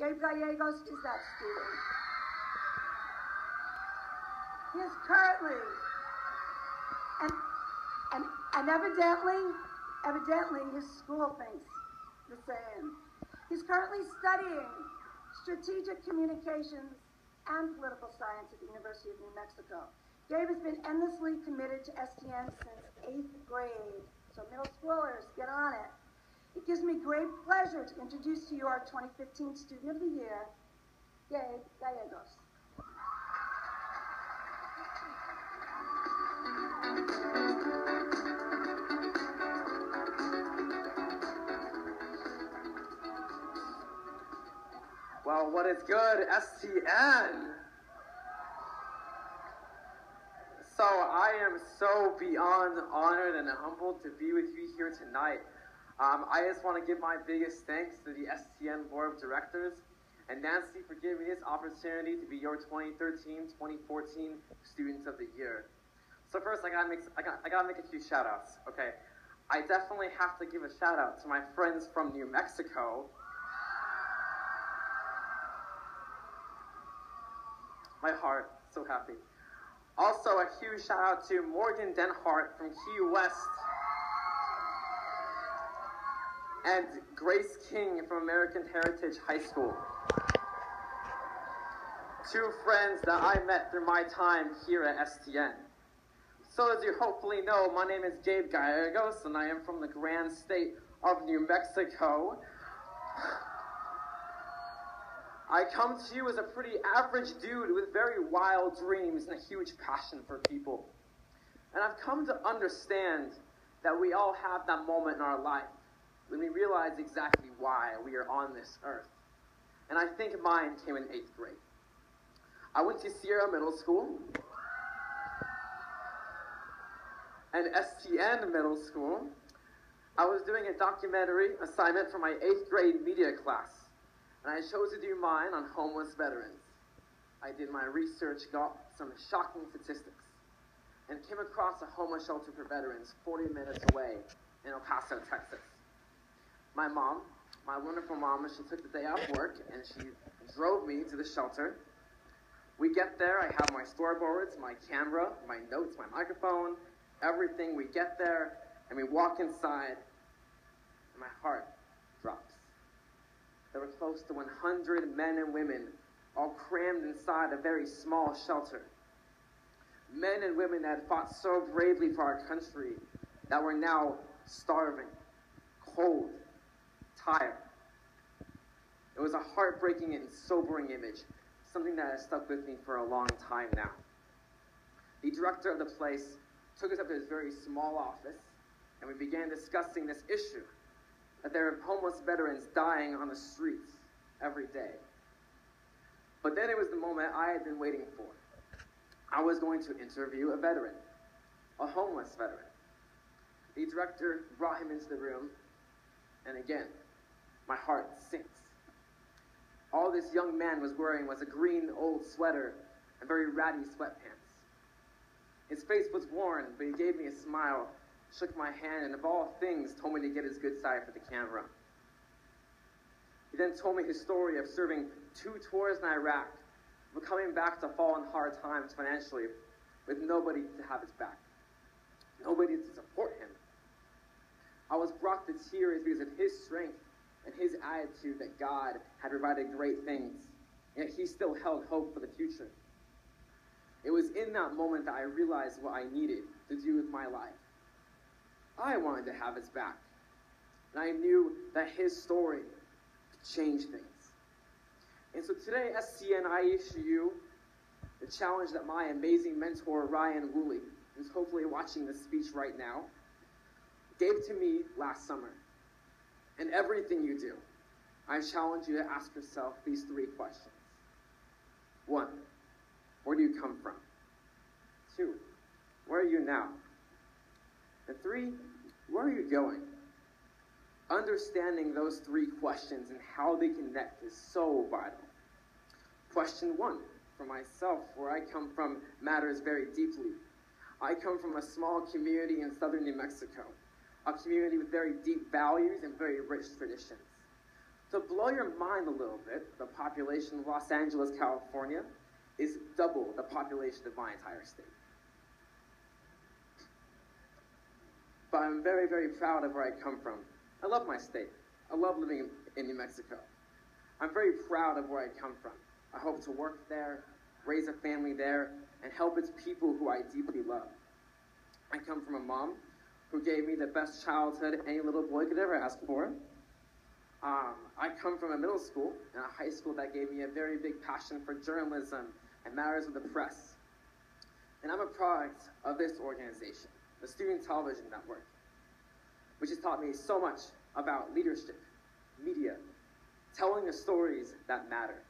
Gabe Gallegos is that student. He is currently, and evidently his school thinks the same. He's currently studying strategic communications and political science at the University of New Mexico. Gabe has been endlessly committed to STN since 8th grade. So middle schoolers, get on it. It gives me great pleasure to introduce to you our 2015 Student of the Year, Gabe Gallegos. Well, what is good, STN? So I am so beyond honored and humbled to be with you here tonight. I just want to give my biggest thanks to the STN Board of Directors and Nancy for giving me this opportunity to be your 2013-2014 Students of the Year. So first, I gotta make a few shout outs. Okay, I definitely have to give a shout out to my friends from New Mexico. My heart, so happy. Also, a huge shout out to Morgan Denhart from Key West and Grace King from American Heritage High School. Two friends that I met through my time here at STN. So as you hopefully know, my name is Gabe Gallegos and I am from the grand state of New Mexico. I come to you as a pretty average dude with very wild dreams and a huge passion for people. And I've come to understand that we all have that moment in our life when we realize exactly why we are on this earth. And I think mine came in 8th grade. I went to Sierra Middle School and STN Middle School. I was doing a documentary assignment for my 8th grade media class. And I chose to do mine on homeless veterans. I did my research, got some shocking statistics, and came across a homeless shelter for veterans 40 minutes away in El Paso, Texas. My mom, my wonderful mom, she took the day off work and she drove me to the shelter. We get there, I have my storyboards, my camera, my notes, my microphone, everything. We get there and we walk inside and my heart drops. There were close to 100 men and women, all crammed inside a very small shelter. Men and women that had fought so bravely for our country that were now starving, cold, tired. It was a heartbreaking and sobering image, something that has stuck with me for a long time now. The director of the place took us up to his very small office, and we began discussing this issue. That there are homeless veterans dying on the streets every day. But then it was the moment I had been waiting for. I was going to interview a veteran, a homeless veteran. The director brought him into the room, and again, my heart sinks. All this young man was wearing was a green old sweater and very ratty sweatpants. His face was worn, but he gave me a smile, shook my hand, and of all things, told me to get his good side for the camera. He then told me his story of serving 2 tours in Iraq, but coming back to fall in hard times financially with nobody to have his back, nobody to support him. I was brought to tears because of his strength and his attitude that God had provided great things, yet he still held hope for the future. It was in that moment that I realized what I needed to do with my life. I wanted to have his back, and I knew that his story could change things. And so today, STN, I issue you the challenge that my amazing mentor, Ryan Woolley, who's hopefully watching this speech right now, gave to me last summer. In everything you do, I challenge you to ask yourself these 3 questions. 1, where do you come from? 2, where are you now? And 3, where are you going? Understanding those 3 questions and how they connect is so vital. Question 1, for myself, where I come from, matters very deeply. I come from a small community in southern New Mexico, a community with very deep values and very rich traditions. To blow your mind a little bit, the population of Los Angeles, California, is double the population of my entire state. But I'm very, very proud of where I come from. I love my state. I love living in New Mexico. I'm very proud of where I come from. I hope to work there, raise a family there, and help its people who I deeply love. I come from a mom who gave me the best childhood any little boy could ever ask for. I come from a middle school and a high school that gave me a very big passion for journalism and matters of the press. And I'm a product of this organization, the Student Television Network, which has taught me so much about leadership, media, telling the stories that matter.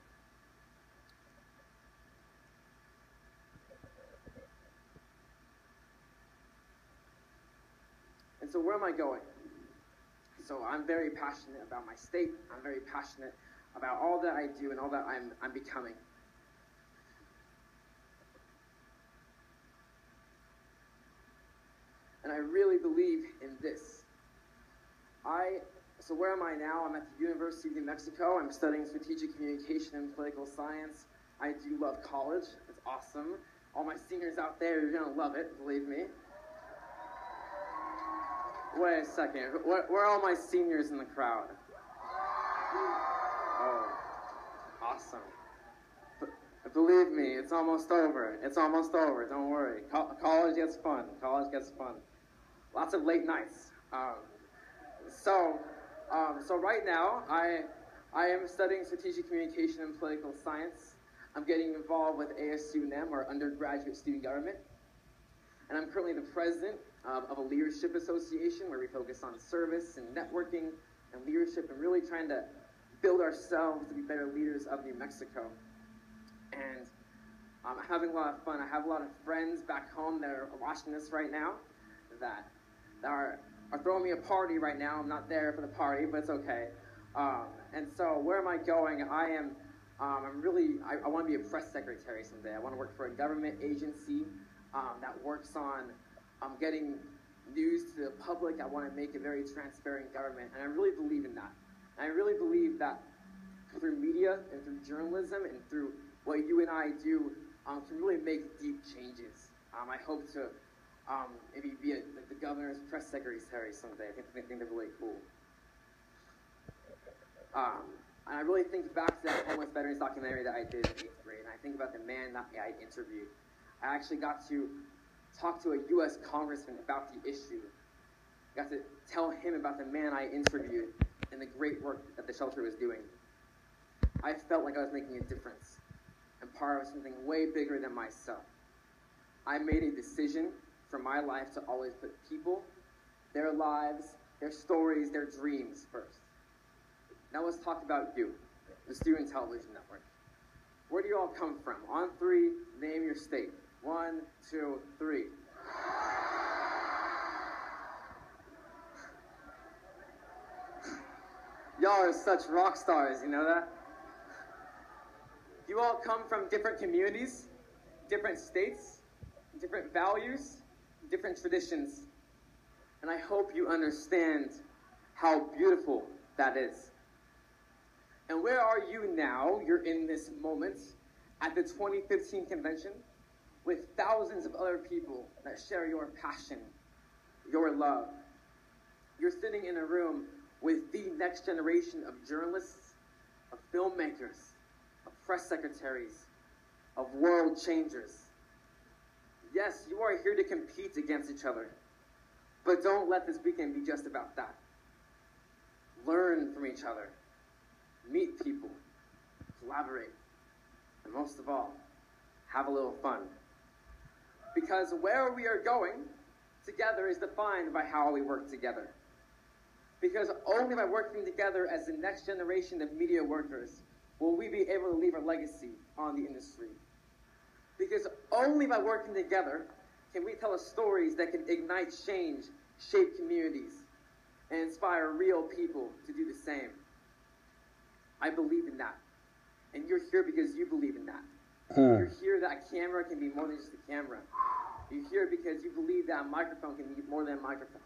And so where am I going? So I'm very passionate about my state. I'm very passionate about all that I do and all that I'm becoming. And I really believe in this. So where am I now? I'm at the University of New Mexico. I'm studying strategic communication and political science. I do love college. It's awesome. All my seniors out there, you're gonna love it, believe me. Wait a second. Where are all my seniors in the crowd? Oh, awesome. Believe me, it's almost over. It's almost over. Don't worry. College gets fun. College gets fun. Lots of late nights. So right now, I am studying strategic communication and political science. I'm getting involved with ASU&M, or undergraduate student government. And I'm currently the president of a leadership association where we focus on service and networking and leadership and really trying to build ourselves to be better leaders of New Mexico. And I'm having a lot of fun. I have a lot of friends back home that are watching this right now that are throwing me a party right now. I'm not there for the party, but it's okay. And so where am I going? I want to be a press secretary someday. I want to work for a government agency that works on getting news to the public. I want to make a very transparent government, and I really believe in that. And I really believe that through media and through journalism and through what you and I do can really make deep changes. I hope to maybe be the governor's press secretary someday. I think they're really cool. And I really think back to that homeless veterans documentary that I did in 8th grade, and I think about the man that I interviewed. I actually got to talk to a U.S. congressman about the issue. I got to tell him about the man I interviewed and the great work that the shelter was doing. I felt like I was making a difference and part of something way bigger than myself. I made a decision for my life to always put people, their lives, their stories, their dreams first. Now let's talk about you, the Student Television Network. Where do you all come from? On 3, name your state. 1, 2, 3. Y'all are such rock stars, you know that? You all come from different communities, different states, different values, different traditions. And I hope you understand how beautiful that is. And where are you now? You're in this moment at the 2015 convention with thousands of other people that share your passion, your love. You're sitting in a room with the next generation of journalists, of filmmakers, of press secretaries, of world changers. Yes, you are here to compete against each other, but don't let this weekend be just about that. Learn from each other, meet people, collaborate, and most of all, have a little fun. Because where we are going together is defined by how we work together. Because only by working together as the next generation of media workers will we be able to leave a legacy on the industry. Because only by working together can we tell stories that can ignite change, shape communities, and inspire real people to do the same. I believe in that. And you're here because you believe in that. You're here that a camera can be more than just a camera. You're here because you believe that a microphone can be more than a microphone.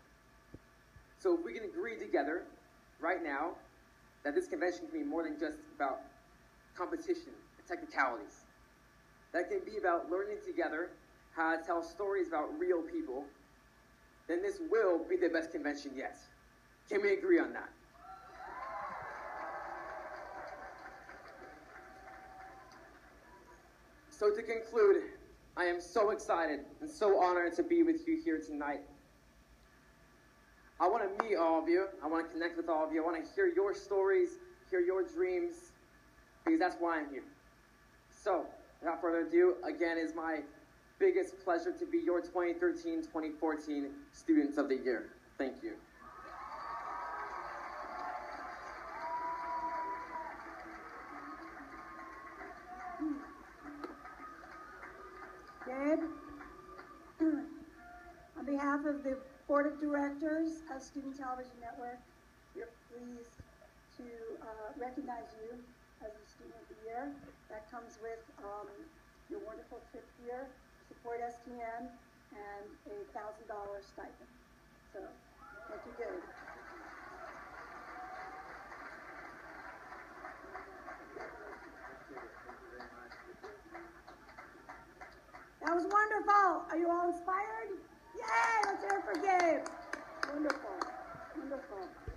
So if we can agree together right now that this convention can be more than just about competition and technicalities. That can be about learning together how to tell stories about real people. Then this will be the best convention yet. Can we agree on that? So to conclude, I am so excited and so honored to be with you here tonight. I want to meet all of you. I want to connect with all of you. I want to hear your stories, hear your dreams, because that's why I'm here. So, without further ado, again, it's my biggest pleasure to be your 2013-2014 Students of the Year. Thank you. Gabe, on behalf of the Board of Directors of Student Television Network, we're pleased to recognize you as a Student of the Year. That comes with your wonderful trip here, support STN, and a $1,000 stipend. So, thank you, Gabe. That was wonderful. Are you all inspired? Yay! Let's hear it for Gabe. Wonderful. Wonderful.